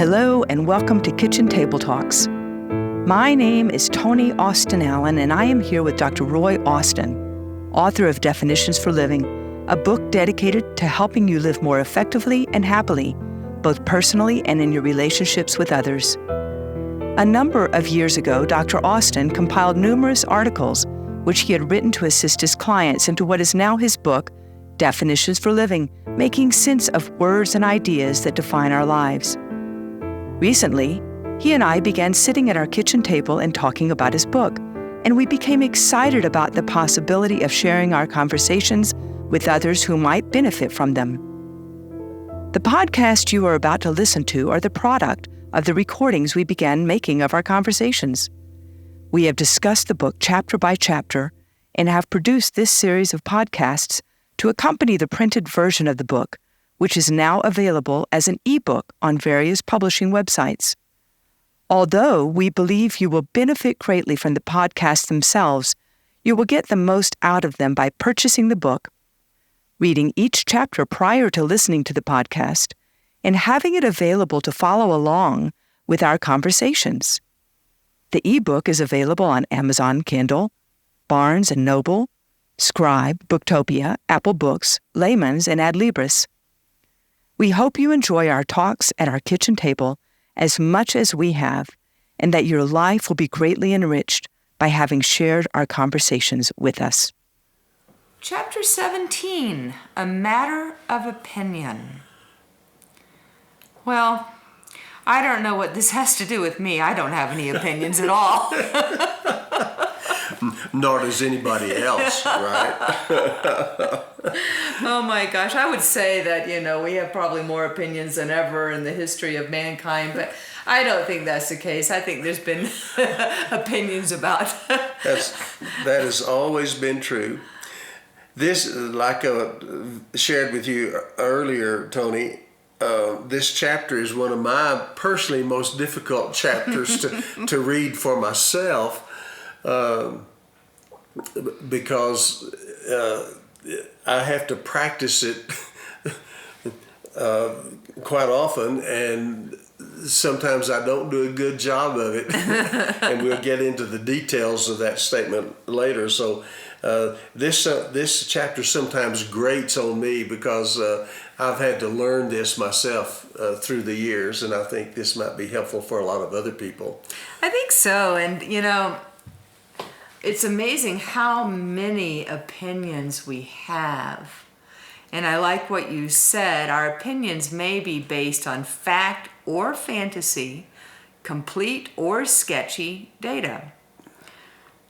Hello and welcome to Kitchen Table Talks. My name is Toni Austin Allen, and I am here with Dr. Roy Austin, author of Definitions for Living, a book dedicated to helping you live more effectively and happily, both personally and in your relationships with others. A number of years ago, Dr. Austin compiled numerous articles which he had written to assist his clients into what is now his book, Definitions for Living, making sense of words and ideas that define our lives. Recently, he and I began sitting at our kitchen table and talking about his book, and we became excited about the possibility of sharing our conversations with others who might benefit from them. The podcast you are about to listen to are the product of the recordings we began making of our conversations. We have discussed the book chapter by chapter and have produced this series of podcasts to accompany the printed version of the book, which is now available as an ebook on various publishing websites. Although we believe you will benefit greatly from the podcasts themselves, you will get the most out of them by purchasing the book, reading each chapter prior to listening to the podcast, and having it available to follow along with our conversations. The ebook is available on Amazon Kindle, Barnes & Noble, Scribe, Booktopia, Apple Books, Layman's, and Adlibris. We hope you enjoy our talks at our kitchen table as much as we have, and that your life will be greatly enriched by having shared our conversations with us. Chapter 17, A Matter of Opinion. Well, I don't know what this has to do with me. I don't have any opinions at all. Nor does anybody else, right? Oh my gosh, I would say that, we have probably more opinions than ever in the history of mankind, but I don't think that's the case. I think there's been opinions about. That has always been true. This, like I shared with you earlier, Toni, this chapter is one of my personally most difficult chapters to read for myself. Because I have to practice it quite often, and sometimes I don't do a good job of it. And we'll get into the details of that statement later. So this chapter sometimes grates on me because I've had to learn this myself through the years, and I think this might be helpful for a lot of other people. I think so, and it's amazing how many opinions we have. And I like what you said. Our opinions may be based on fact or fantasy, complete or sketchy data.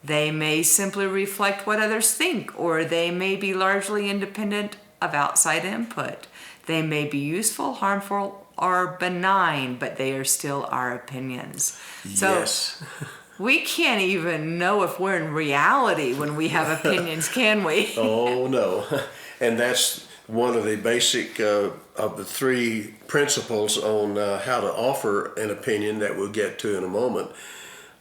They may simply reflect what others think, or they may be largely independent of outside input. They may be useful, harmful, or benign, but they are still our opinions. Yes. We can't even know if we're in reality when we have opinions, can we? Oh, no. And that's one of the basic of the three principles on how to offer an opinion that we'll get to in a moment,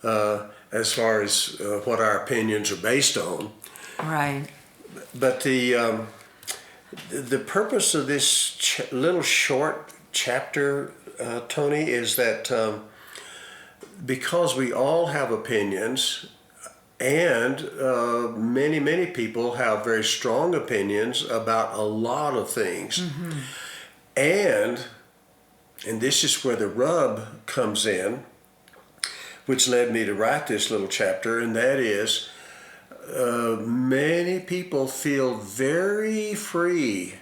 as far as what our opinions are based on. Right. But the purpose of this little short chapter, Toni, is that because we all have opinions, and many people have very strong opinions about a lot of things. Mm-hmm. And this is where the rub comes in, which led me to write this little chapter, and that is many people feel very free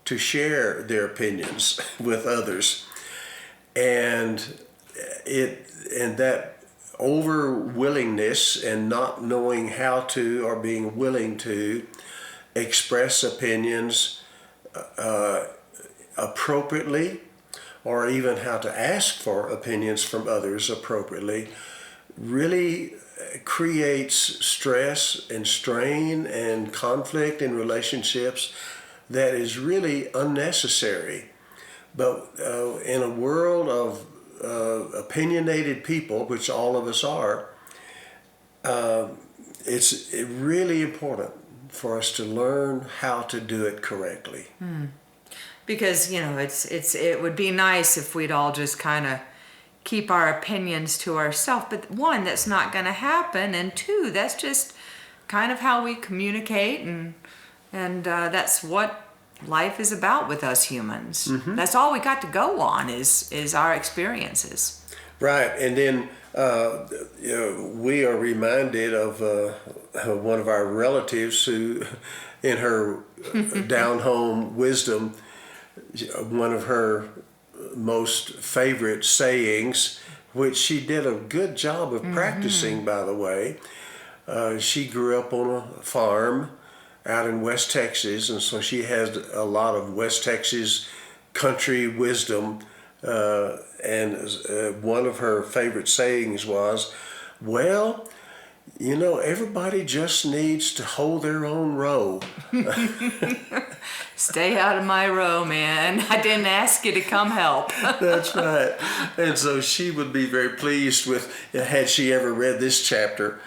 to share their opinions with others, and that over willingness and not knowing how to or being willing to express opinions appropriately, or even how to ask for opinions from others appropriately, really creates stress and strain and conflict in relationships that is really unnecessary. But in a world of opinionated people, which all of us are, it's really important for us to learn how to do it correctly. Because it would be nice if we'd all just kind of keep our opinions to ourselves. But one, that's not going to happen, and two, that's just kind of how we communicate, and that's what life is about with us humans. That's all we got to go on is our experiences. Right, and then we are reminded of one of our relatives who, in her down-home wisdom, one of her most favorite sayings, which she did a good job of practicing, by the way. She grew up on a farm out in West Texas, and so she has a lot of West Texas country wisdom. And one of her favorite sayings was, well, you know, everybody just needs to hold their own row. Stay out of my row, man. I didn't ask you to come help. That's right. And so she would be very pleased with, had she ever read this chapter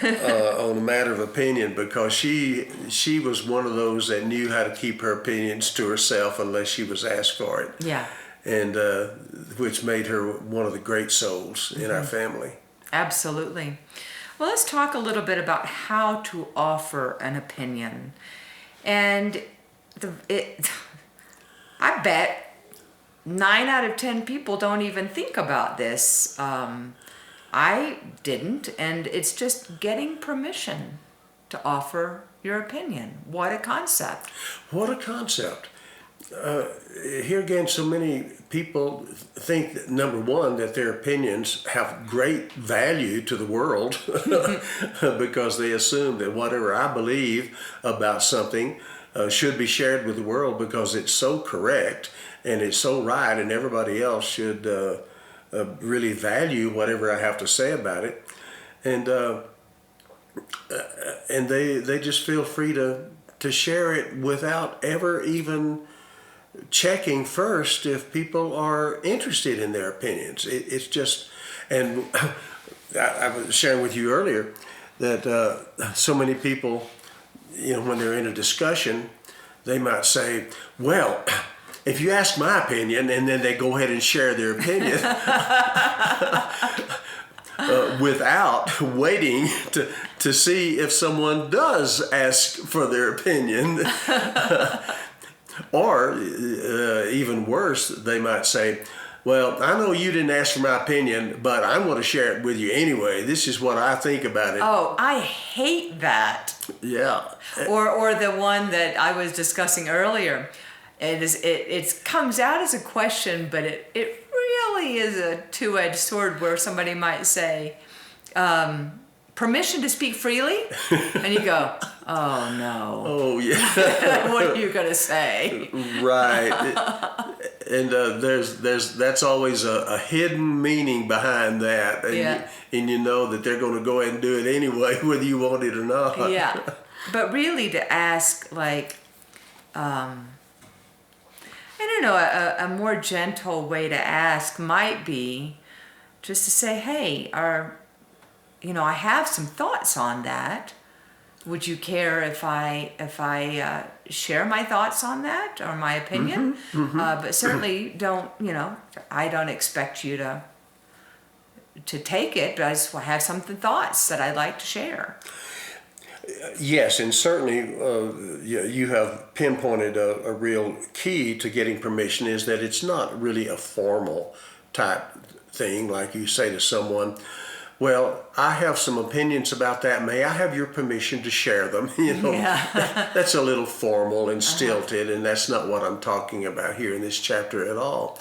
on the matter of opinion, because she was one of those that knew how to keep her opinions to herself unless she was asked for it. Yeah. And which made her one of the great souls in our family. Absolutely. Well, let's talk a little bit about how to offer an opinion. And I bet 9 out of 10 people don't even think about this. I didn't, and it's just getting permission to offer your opinion. What a concept. What a concept. Here again, so many people think that, number one, that their opinions have great value to the world because they assume that whatever I believe about something should be shared with the world because it's so correct and it's so right, and everybody else should really value whatever I have to say about it. And they just feel free to share it without ever even checking first if people are interested in their opinions. It's just, and I was sharing with you earlier that so many people, you know, when they're in a discussion, they might say, well, if you ask my opinion, and then they go ahead and share their opinion without waiting to see if someone does ask for their opinion. Or even worse, they might say, well, I know you didn't ask for my opinion, but I'm going to share it with you anyway. This is what I think about it. Oh, I hate that. Yeah. Or the one that I was discussing earlier. It comes out as a question, but it really is a two-edged sword where somebody might say, permission to speak freely? And you go, oh no. Oh yeah. What are you gonna say? Right. And that's always a hidden meaning behind that. And yeah. You know that they're going to go ahead and do it anyway, whether you want it or not. Yeah. But really to ask, like, I don't know, a more gentle way to ask might be just to say, hey, I have some thoughts on that. Would you care if I share my thoughts on that or my opinion? But certainly don't, I don't expect you to take it, but I just have some thoughts that I'd like to share. Yes, and certainly you have pinpointed a real key to getting permission is that it's not really a formal type thing like you say to someone, well, I have some opinions about that. May I have your permission to share them? Yeah. That's a little formal and stilted, and that's not what I'm talking about here in this chapter at all.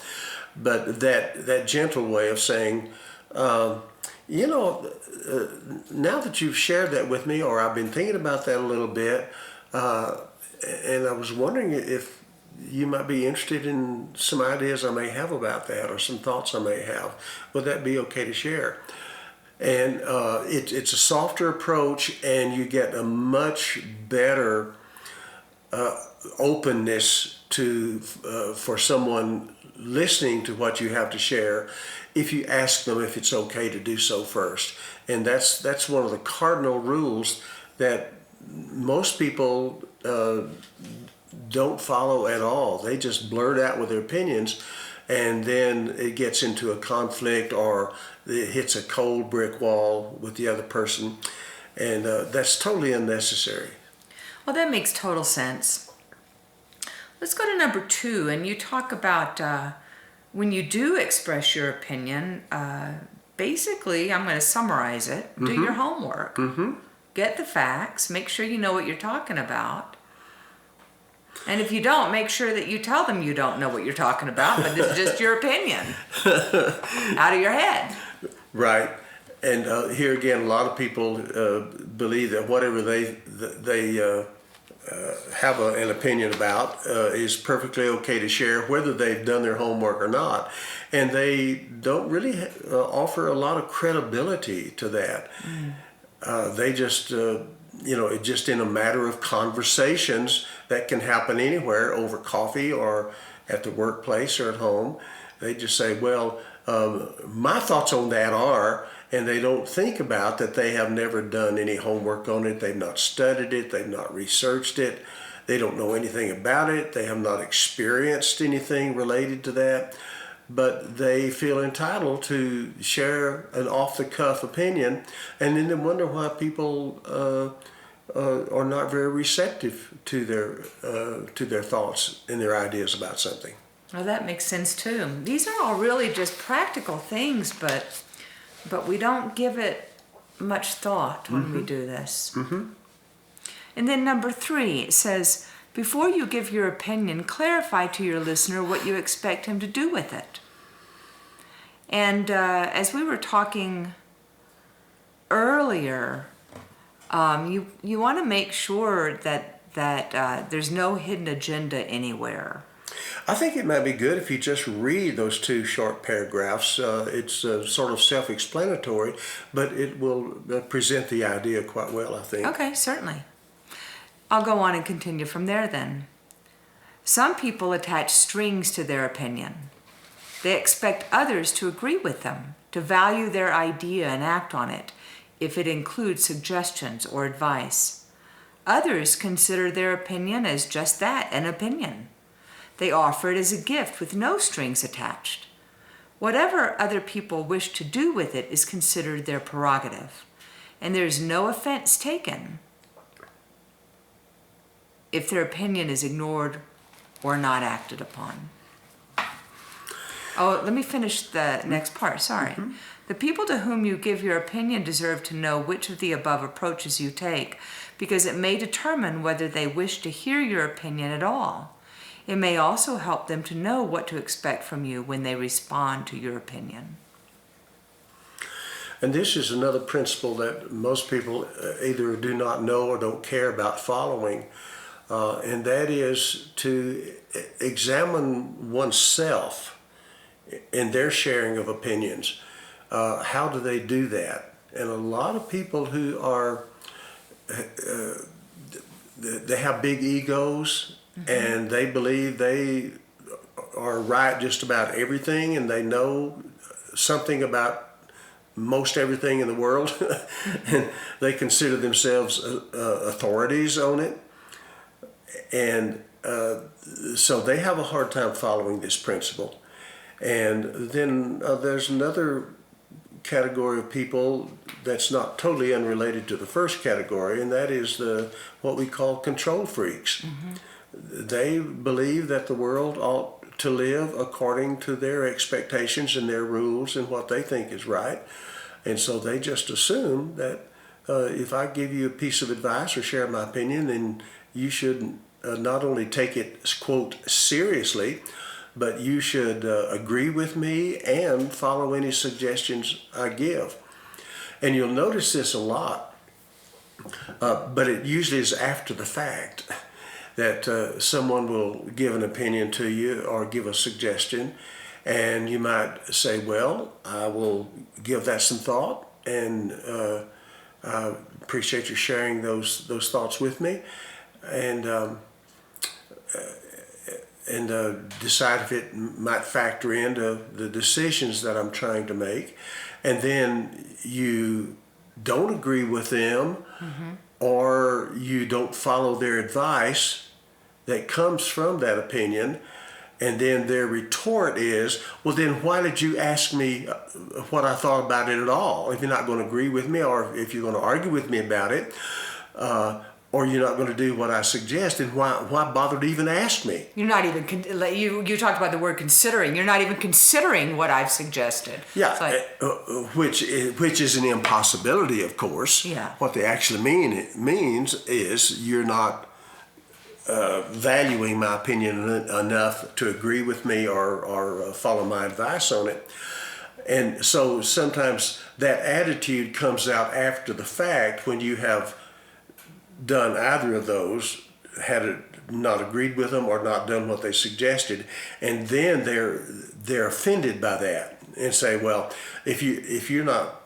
But that gentle way of saying, now that you've shared that with me, or I've been thinking about that a little bit, and I was wondering if you might be interested in some ideas I may have about that, or some thoughts I may have. Would that be okay to share? And it's a softer approach, and you get a much better openness for someone listening to what you have to share if you ask them if it's okay to do so first. And that's one of the cardinal rules that most people don't follow at all. They just blurt out with their opinions, and then it gets into a conflict or it hits a cold brick wall with the other person, and that's totally unnecessary. Well, that makes total sense. Let's go to number 2, and you talk about when you do express your opinion, basically, I'm going to summarize it, do your homework. Get the facts, make sure you know what you're talking about. And if you don't, make sure that you tell them you don't know what you're talking about, but this is just your opinion out of your head. Right. And here again, a lot of people believe that whatever they have an opinion about is perfectly okay to share, whether they've done their homework or not. And they don't really offer a lot of credibility to that. They just, just in a matter of conversations that can happen anywhere, over coffee or at the workplace or at home. They just say, well, my thoughts on that are, and they don't think about that they have never done any homework on it. They've not studied it. They've not researched it. They don't know anything about it. They have not experienced anything related to that. But they feel entitled to share an off-the-cuff opinion, and then they wonder why people are not very receptive to their thoughts and their ideas about something. Well, that makes sense too. These are all really just practical things, but we don't give it much thought when we do this. And then number 3, it says, before you give your opinion, clarify to your listener what you expect him to do with it. And as we were talking earlier, you want to make sure that there's no hidden agenda anywhere. I think it might be good if you just read those 2 short paragraphs. It's sort of self-explanatory, but it will present the idea quite well, I think. Okay, certainly. I'll go on and continue from there then. Some people attach strings to their opinion. They expect others to agree with them, to value their idea and act on it, if it includes suggestions or advice. Others consider their opinion as just that, an opinion. They offer it as a gift with no strings attached. Whatever other people wish to do with it is considered their prerogative, and there is no offense taken if their opinion is ignored or not acted upon. Oh, let me finish the next part, sorry. The people to whom you give your opinion deserve to know which of the above approaches you take, because it may determine whether they wish to hear your opinion at all. It may also help them to know what to expect from you when they respond to your opinion. And this is another principle that most people either do not know or don't care about following, and that is to examine oneself in their sharing of opinions. How do they do that? And a lot of people who are, they have big egos, and they believe they are right just about everything, and they know something about most everything in the world, and they consider themselves authorities on it. And so they have a hard time following this principle. And then there's another category of people that's not totally unrelated to the first category, and that is what we call control freaks. They believe that the world ought to live according to their expectations and their rules and what they think is right. And so they just assume that if I give you a piece of advice or share my opinion, then you should not only take it, quote, seriously, but you should agree with me and follow any suggestions I give. And you'll notice this a lot, but it usually is after the fact that someone will give an opinion to you or give a suggestion, and you might say, well, I will give that some thought, and I appreciate you sharing those thoughts with me, and decide if it might factor into the decisions that I'm trying to make. And then you don't agree with them, or you don't follow their advice that comes from that opinion, And then their retort is, well, then why did you ask me what I thought about it at all? If you're not going to agree with me, or if you're going to argue with me about it, or you're not going to do what I suggest, then why bother to even ask me? You're not even, you talked about the word considering. You're not even considering what I've suggested. Yeah, It's which is an impossibility, of course. Yeah. What they actually means is you're not valuing my opinion enough to agree with me or follow my advice on it. And so sometimes that attitude comes out after the fact, when you have done either of those, had it not agreed with them or not done what they suggested, and then they're offended by that and say, well, if you're not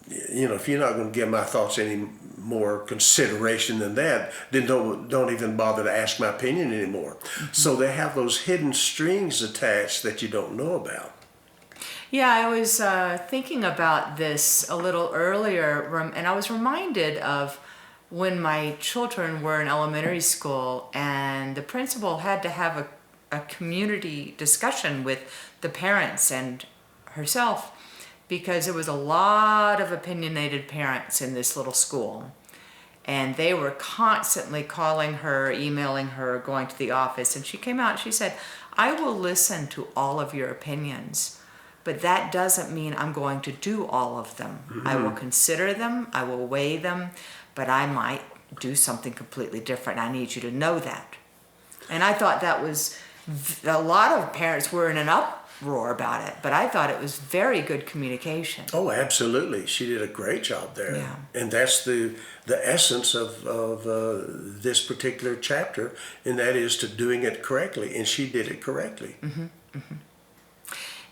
going to give my thoughts any more consideration than that, then don't even bother to ask my opinion anymore. Mm-hmm. So they have those hidden strings attached that you don't know about. Yeah, I was thinking about this a little earlier, and I was reminded of when my children were in elementary school, and the principal had to have a community discussion with the parents and herself, because there was a lot of opinionated parents in this little school. And they were constantly calling her, emailing her, going to the office. And she came out and she said, I will listen to all of your opinions, but that doesn't mean I'm going to do all of them. Mm-hmm. I will consider them, I will weigh them, but I might do something completely different. I need you to know that. And I thought that was, a lot of parents were in an uproar about it, but I thought it was very good communication. Oh, absolutely. She did a great job there. Yeah. And that's the essence of this particular chapter, and that is to doing it correctly. And she did it correctly. Mm-hmm. Mm-hmm.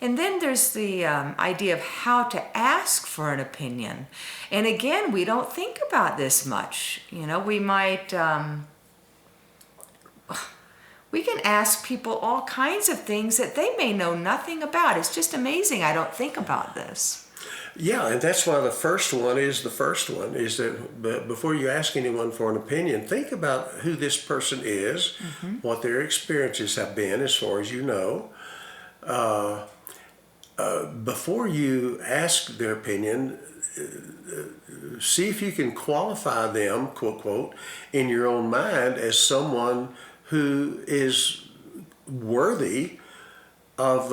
And then there's the idea of how to ask for an opinion. And again, we don't think about this much. We might, we can ask people all kinds of things that they may know nothing about. It's just amazing. I don't think about this. Yeah, and that's why the first one is that before you ask anyone for an opinion, think about who this person is, mm-hmm. what their experiences have been as far as you know. Before you ask their opinion, see if you can qualify them, quote, quote, in your own mind as someone who is worthy of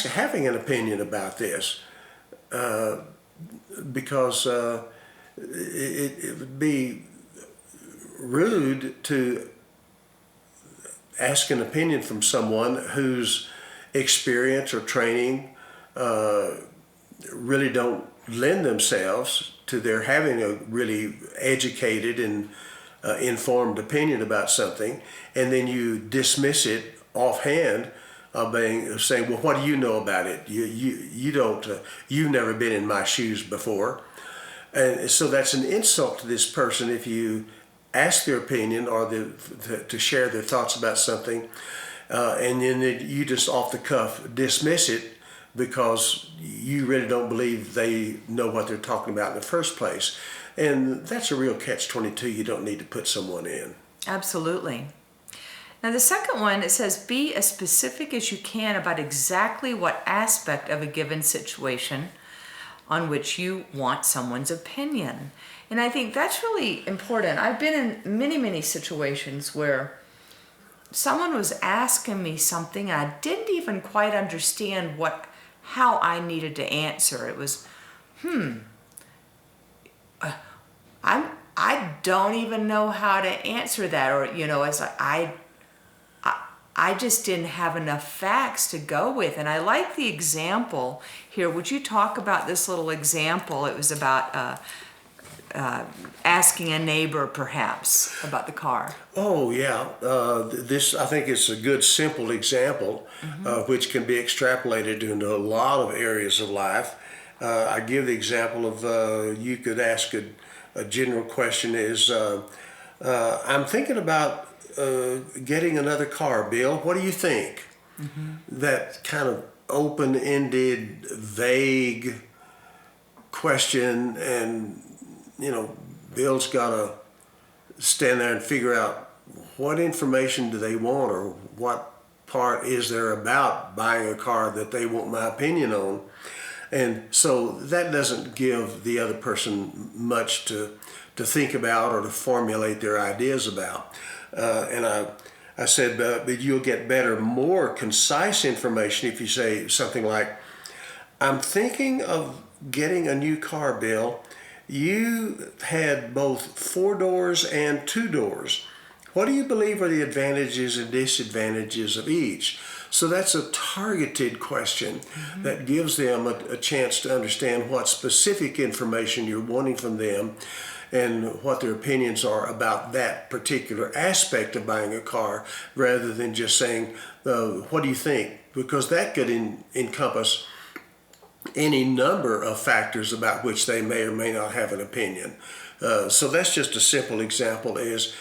having an opinion about this. Because it would be rude to ask an opinion from someone whose experience or training really don't lend themselves to their having a really educated and informed opinion about something, and then you dismiss it offhand, saying, well, what do you know about it? You don't, you've never been in my shoes before. And so that's an insult to this person if you ask their opinion or to share their thoughts about something, and then you just off the cuff dismiss it because you really don't believe they know what they're talking about in the first place. And that's a real catch-22 you don't need to put someone in. Absolutely. Now the second one, it says, be as specific as you can about exactly what aspect of a given situation on which you want someone's opinion. And I think that's really important. I've been in many, many situations where someone was asking me something and I didn't even quite understand how I needed to answer. It was, I don't even know how to answer that, or it's like I just didn't have enough facts to go with. And I like the example here. Would you talk about this little example? It was about asking a neighbor, perhaps, about the car. Oh, yeah. This, I think, is a good, simple example, mm-hmm. Which can be extrapolated into a lot of areas of life. I give the example of you could ask a general question is, I'm thinking about getting another car, Bill. What do you think? Mm-hmm. That kind of open-ended, vague question, and Bill's got to stand there and figure out what information do they want or what part is there about buying a car that they want my opinion on? And so that doesn't give the other person much to think about or to formulate their ideas about. And I said, but you'll get better, more concise information if you say something like, I'm thinking of getting a new car, Bill. You had both 4 doors and 2 doors. What do you believe are the advantages and disadvantages of each? So that's a targeted question that gives them a chance to understand what specific information you're wanting from them and what their opinions are about that particular aspect of buying a car, rather than just saying, what do you think? Because that could encompass any number of factors about which they may or may not have an opinion. So that's just a simple example, is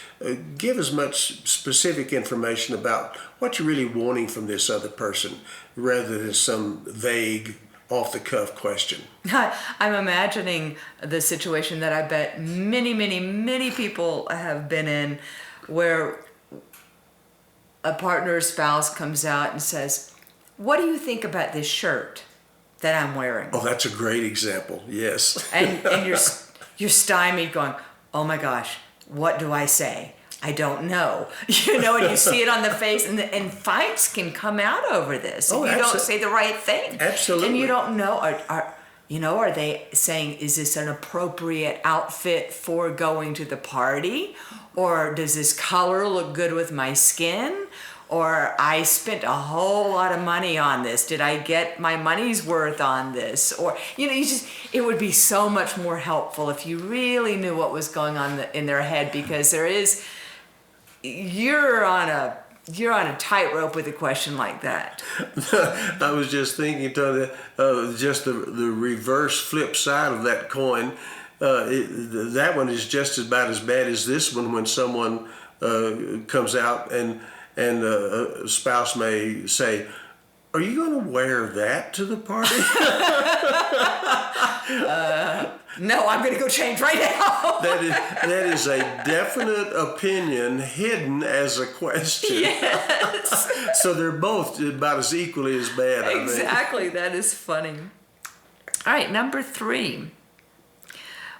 give as much specific information about what you're really wanting from this other person, rather than some vague, off-the-cuff question. I'm imagining the situation that I bet many people have been in, where a partner or spouse comes out and says, what do you think about this shirt that I'm wearing? Oh, that's a great example, yes. And you're stymied going, oh my gosh, what do I say? I don't know. And you see it on the face, and fights can come out over this if you don't say the right thing. Absolutely. And you don't know, are they saying, is this an appropriate outfit for going to the party? Or does this color look good with my skin? Or I spent a whole lot of money on this. Did I get my money's worth on this? Or, it would be so much more helpful if you really knew what was going on in their head, because you're on a tightrope with a question like that. I was just thinking, Toni, just the reverse flip side of that coin. That one is just about as bad as this one, when someone comes out and a spouse may say, are you going to wear that to the party? No, I'm going to go change right now. That is a definite opinion hidden as a question. Yes. So they're both about as equally as bad, Exactly. I think. That is funny. All right, number 3.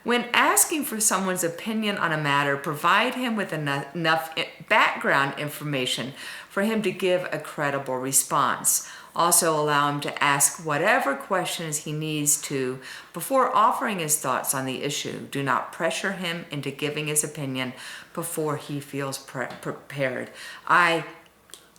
When asking for someone's opinion on a matter, provide him with enough background information for him to give a credible response. Also allow him to ask whatever questions he needs to before offering his thoughts on the issue. Do not pressure him into giving his opinion before he feels prepared. I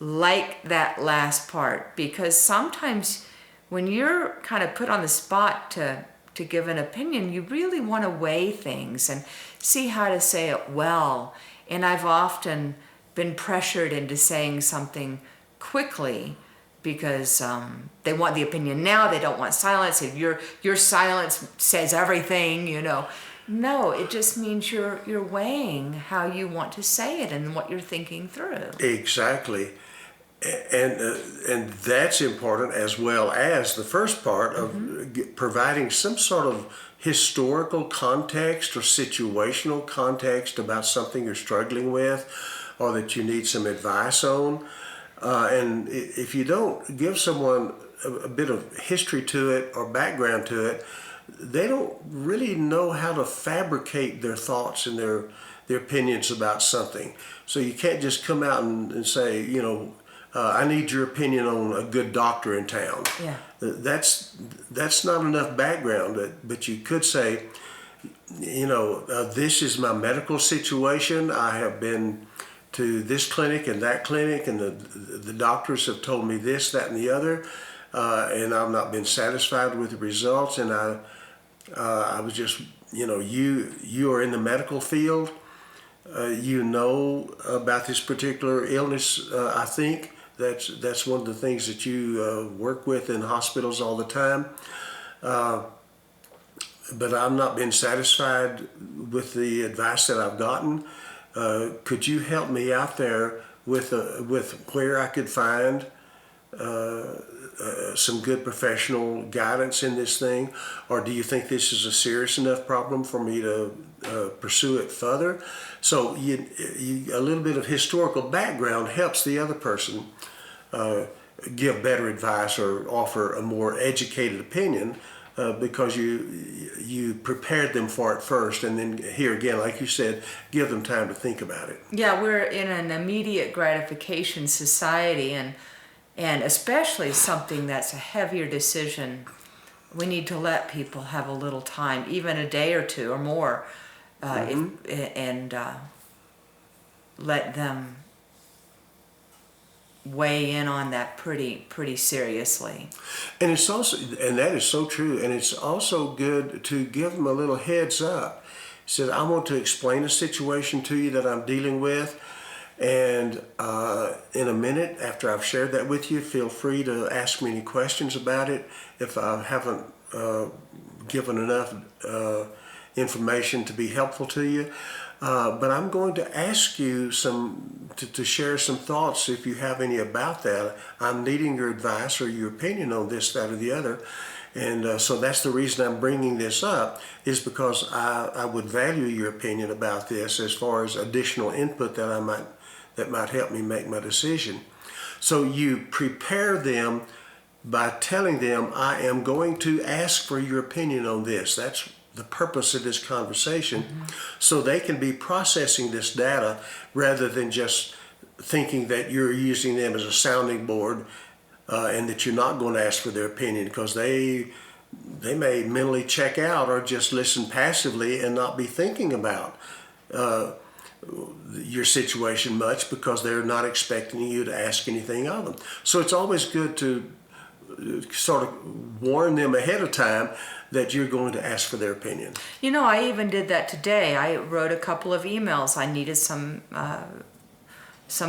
like that last part, because sometimes when you're kind of put on the spot to give an opinion, you really want to weigh things and see how to say it well. And I've often been pressured into saying something quickly because they want the opinion now. They don't want silence. If your silence says everything, No, it just means you're weighing how you want to say it and what you're thinking through. Exactly. And that's important, as well as the first part of providing some sort of historical context or situational context about something you're struggling with or that you need some advice on. And if you don't give someone a bit of history to it or background to it, they don't really know how to fabricate their thoughts and their opinions about something. So you can't just come out and say, I need your opinion on a good doctor in town. Yeah. That's not enough background, but you could say, this is my medical situation. I have been to this clinic and that clinic, and the doctors have told me this, that, and the other, and I've not been satisfied with the results. And I was just, you are in the medical field. You know about this particular illness, I think. That's one of the things that you work with in hospitals all the time. But I've not been satisfied with the advice that I've gotten. Could you help me out there with where I could find some good professional guidance in this thing? Or do you think this is a serious enough problem for me to pursue it further? So a little bit of historical background helps the other person give better advice or offer a more educated opinion because you prepared them for it first, and then here again, like you said, give them time to think about it. Yeah, we're in an immediate gratification society, and especially something that's a heavier decision, we need to let people have a little time, even a day or two or more, and let them weigh in on that pretty seriously. And it's also, and that is so true, and it's also good to give them a little heads up. Says, I want to explain a situation to you that I'm dealing with, and in a minute after I've shared that with you, feel free to ask me any questions about it if I haven't given enough information to be helpful to you. But I'm going to ask you to share some thoughts if you have any about that. I'm needing your advice or your opinion on this, that, or the other. And so that's the reason I'm bringing this up, is because I would value your opinion about this as far as additional input that might help me make my decision. So you prepare them by telling them, I am going to ask for your opinion on this. That's the purpose of this conversation, so they can be processing this data rather than just thinking that you're using them as a sounding board and that you're not going to ask for their opinion, because they may mentally check out or just listen passively and not be thinking about your situation much because they're not expecting you to ask anything of them. So it's always good to sort of warn them ahead of time that you're going to ask for their opinion. You know, I even did that today. I wrote a couple of emails. I needed some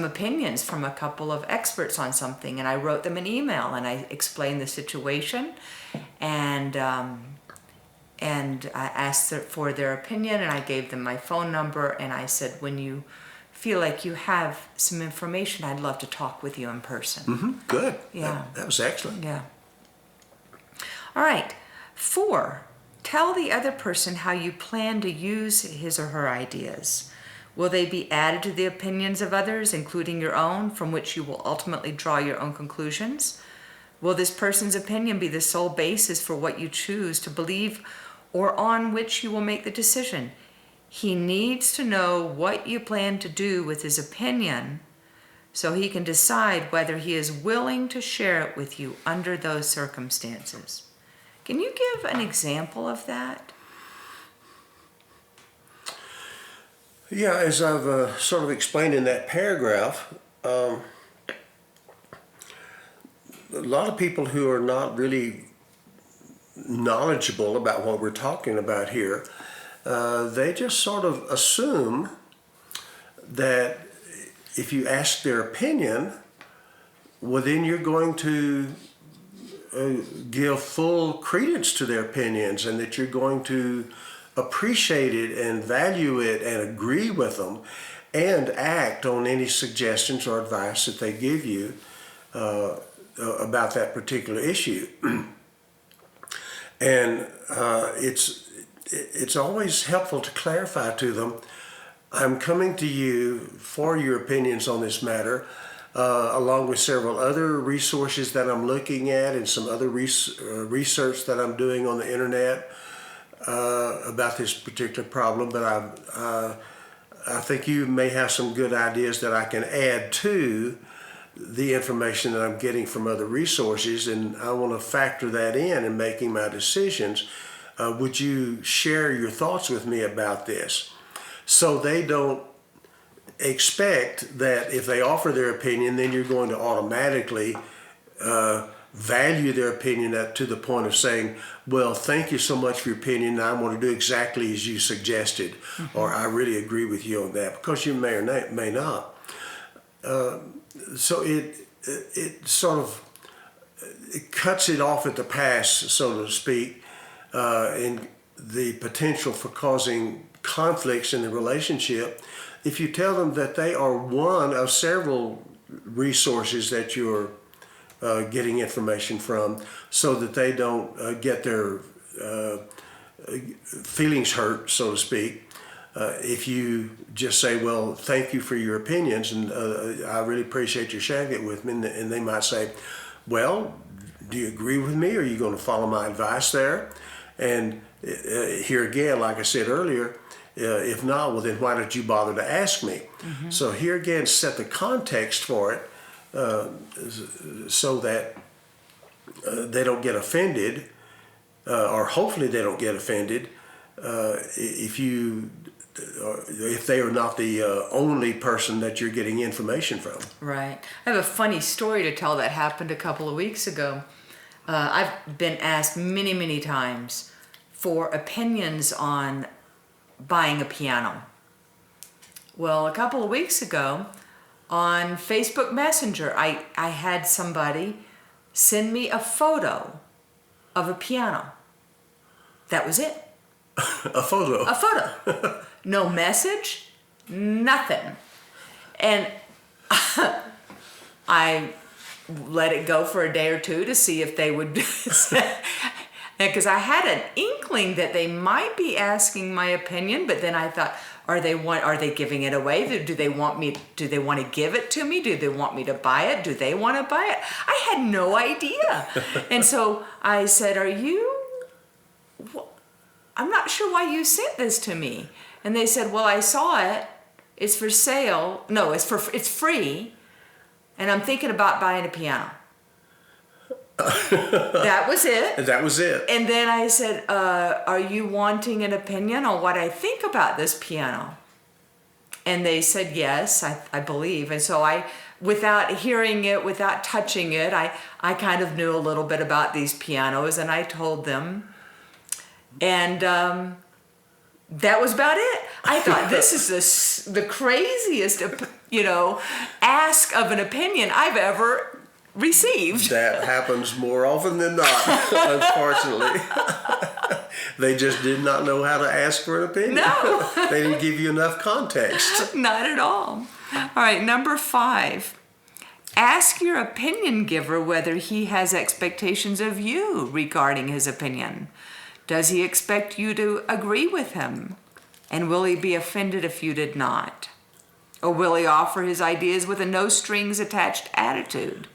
opinions from a couple of experts on something, and I wrote them an email and I explained the situation, and I asked for their opinion, and I gave them my phone number, and I said, when you feel like you have some information, I'd love to talk with you in person. Good. Yeah. That was excellent. Yeah. All right. 4, tell the other person how you plan to use his or her ideas. Will they be added to the opinions of others, including your own, from which you will ultimately draw your own conclusions? Will this person's opinion be the sole basis for what you choose to believe or on which you will make the decision? He needs to know what you plan to do with his opinion so he can decide whether he is willing to share it with you under those circumstances. Can you give an example of that? Yeah, as I've sort of explained in that paragraph, a lot of people who are not really knowledgeable about what we're talking about here, they just sort of assume that if you ask their opinion, well, then you're going to give full credence to their opinions, and that you're going to appreciate it and value it and agree with them and act on any suggestions or advice that they give you about that particular issue. And it's always helpful to clarify to them, I'm coming to you for your opinions on this matter, along with several other resources that I'm looking at and some other research that I'm doing on the internet about this particular problem. But I think you may have some good ideas that I can add to the information that I'm getting from other resources, and I want to factor that in making my decisions. Would you share your thoughts with me about this? So they don't expect that if they offer their opinion, then you're going to automatically value their opinion to the point of saying, well, thank you so much for your opinion. I want to do exactly as you suggested, or I really agree with you on that, because you may or may not. So it sort of it cuts it off at the pass, so to speak, in the potential for causing conflicts in the relationship if you tell them that they are one of several resources that you're getting information from, so that they don't get their feelings hurt, so to speak, if you just say, well, thank you for your opinions, and I really appreciate you sharing it with me, and they might say, well, do you agree with me? Are you going to follow my advice there? And here again, like I said earlier, if not, well, then why did you bother to ask me? Mm-hmm. So here again, set the context for it so that they don't get offended, or hopefully they don't get offended if they are not the only person that you're getting information from. Right. I have a funny story to tell that happened a couple of weeks ago. I've been asked many, many times for opinions on buying a piano. Well, a couple of weeks ago on Facebook Messenger, I had somebody send me a photo of a piano. That was it. A photo. A photo. No message, nothing. And I let it go for a day or two to see if they would, because I had an inkling that they might be asking my opinion, but then I thought, are they giving it away? Do they want to give it to me? Do they want me to buy it? Do they want to buy it? I had no idea. And so I said, I'm not sure why you sent this to me. And they said, well, I saw it. It's for sale. No, it's free. And I'm thinking about buying a piano. That was it. That was it. And then I said, are you wanting an opinion on what I think about this piano? And they said, yes, I believe. And so without hearing it, without touching it, I kind of knew a little bit about these pianos, and I told them. And that was about it. I thought, this is the craziest, ask of an opinion I've ever received. That happens more often than not, unfortunately. They just did not know how to ask for an opinion. No. They didn't give you enough context. Not at all. All right, number 5. Ask your opinion giver whether he has expectations of you regarding his opinion. Does he expect you to agree with him? And will he be offended if you did not? Or will he offer his ideas with a no strings attached attitude?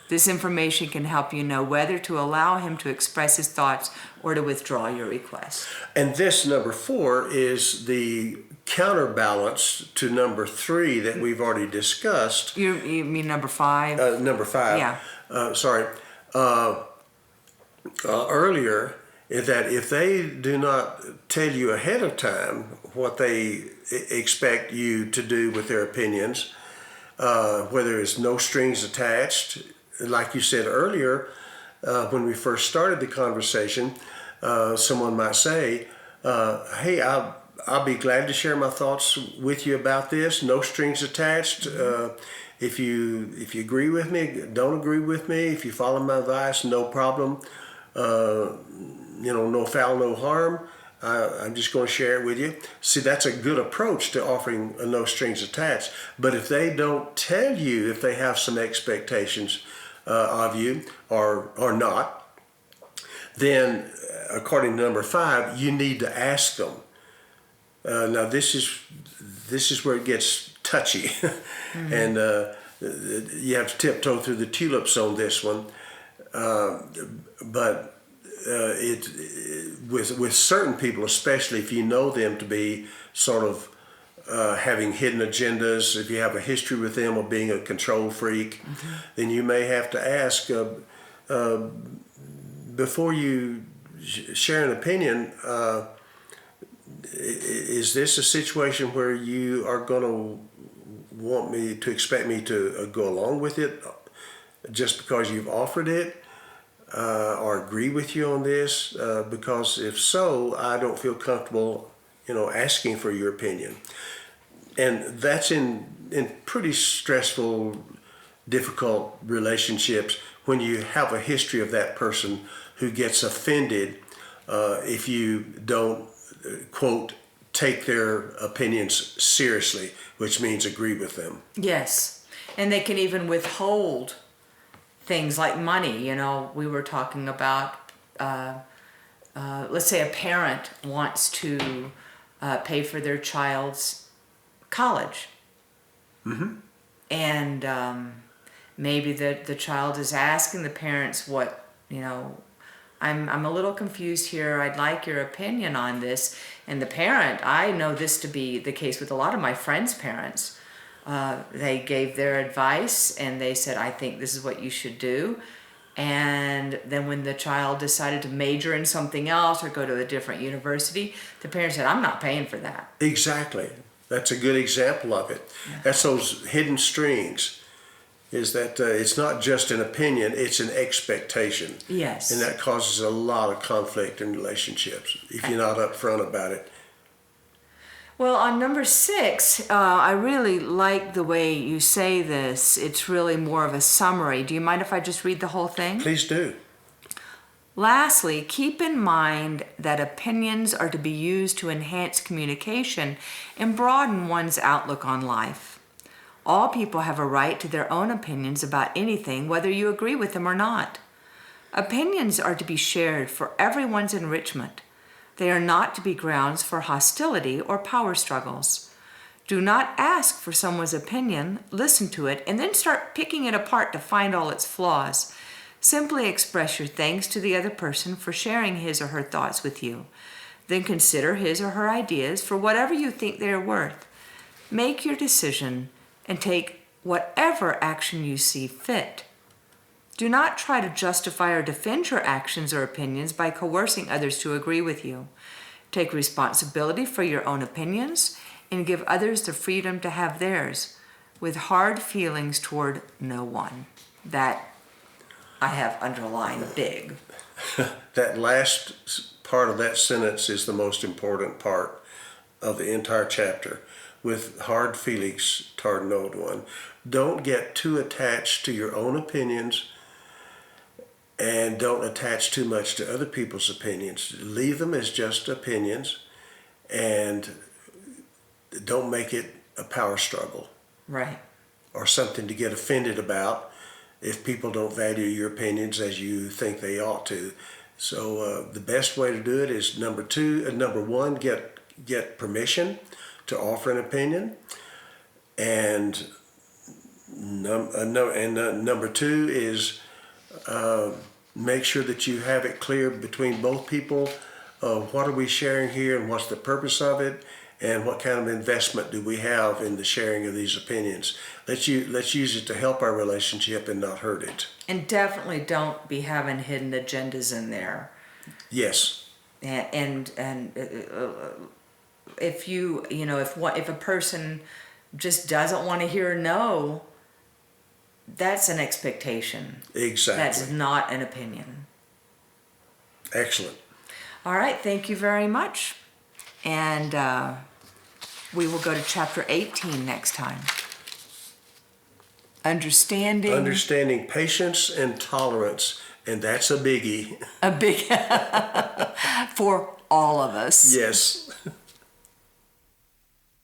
This information can help you know whether to allow him to express his thoughts or to withdraw your request. And this number 4 is the counterbalance to number 3 that we've already discussed. You mean number 5? Number 5. Yeah. Sorry. Earlier, is that if they do not tell you ahead of time what they expect you to do with their opinions, whether it's no strings attached, like you said earlier, when we first started the conversation, someone might say, hey, I'll be glad to share my thoughts with you about this, no strings attached. If you agree with me, don't agree with me. If you follow my advice, no problem. No foul, no harm. I'm just going to share it with you. See, that's a good approach to offering a no strings attached. But if they don't tell you if they have some expectations of you or not, then according to number 5, you need to ask them. Now this is where it gets touchy, mm-hmm. And you have to tiptoe through the tulips on this one. But with certain people, especially if you know them to be sort of having hidden agendas, if you have a history with them of being a control freak, mm-hmm. then you may have to ask before you share an opinion. Is this a situation where you are going to expect me to go along with it just because you've offered it? Or agree with you on this, because if so, I don't feel comfortable, asking for your opinion. And that's in pretty stressful, difficult relationships when you have a history of that person who gets offended if you don't, quote, take their opinions seriously, which means agree with them. Yes, and they can even withhold things like money. We were talking about, let's say a parent wants to pay for their child's college. Mm-hmm. And maybe the child is asking the parents what, I'm a little confused here. I'd like your opinion on this. And the parent, I know this to be the case with a lot of my friends' parents. They gave their advice and they said, I think this is what you should do. And then when the child decided to major in something else or go to a different university, the parent said, I'm not paying for that. Exactly. That's a good example of it. Yeah. That's those hidden strings, is that it's not just an opinion, it's an expectation. Yes. And that causes a lot of conflict in relationships if you're not upfront about it. Well, on number 6, I really like the way you say this. It's really more of a summary. Do you mind if I just read the whole thing? Please do. Lastly, keep in mind that opinions are to be used to enhance communication and broaden one's outlook on life. All people have a right to their own opinions about anything, whether you agree with them or not. Opinions are to be shared for everyone's enrichment. They are not to be grounds for hostility or power struggles. Do not ask for someone's opinion, listen to it, and then start picking it apart to find all its flaws. Simply express your thanks to the other person for sharing his or her thoughts with you. Then consider his or her ideas for whatever you think they are worth. Make your decision and take whatever action you see fit. Do not try to justify or defend your actions or opinions by coercing others to agree with you. Take responsibility for your own opinions and give others the freedom to have theirs, with hard feelings toward no one. That I have underlined big. That last part of that sentence is the most important part of the entire chapter. With hard feelings toward no one. Don't get too attached to your own opinions and don't attach too much to other people's opinions. Leave them as just opinions and don't make it a power struggle. Right. Or something to get offended about if people don't value your opinions as you think they ought to. So the best way to do it is number one, get permission to offer an opinion, and number 2 is make sure that you have it clear between both people of what are we sharing here and what's the purpose of it and what kind of investment do we have in the sharing of these opinions. Let's use it to help our relationship and not hurt it. And definitely don't be having hidden agendas in there. Yes. And if if a person just doesn't want to hear no, that's an expectation. Exactly. That's not an opinion. Excellent. All right, thank you very much. And we will go to chapter 18 next time. Understanding patience and tolerance, and that's a biggie. A big for all of us. Yes.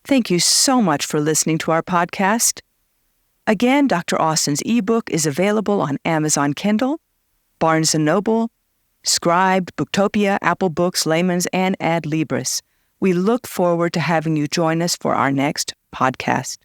Thank you so much for listening to our podcast. Again, Dr. Austin's ebook is available on Amazon Kindle, Barnes & Noble, Scribe, Booktopia, Apple Books, Layman's, and Adlibris. We look forward to having you join us for our next podcast.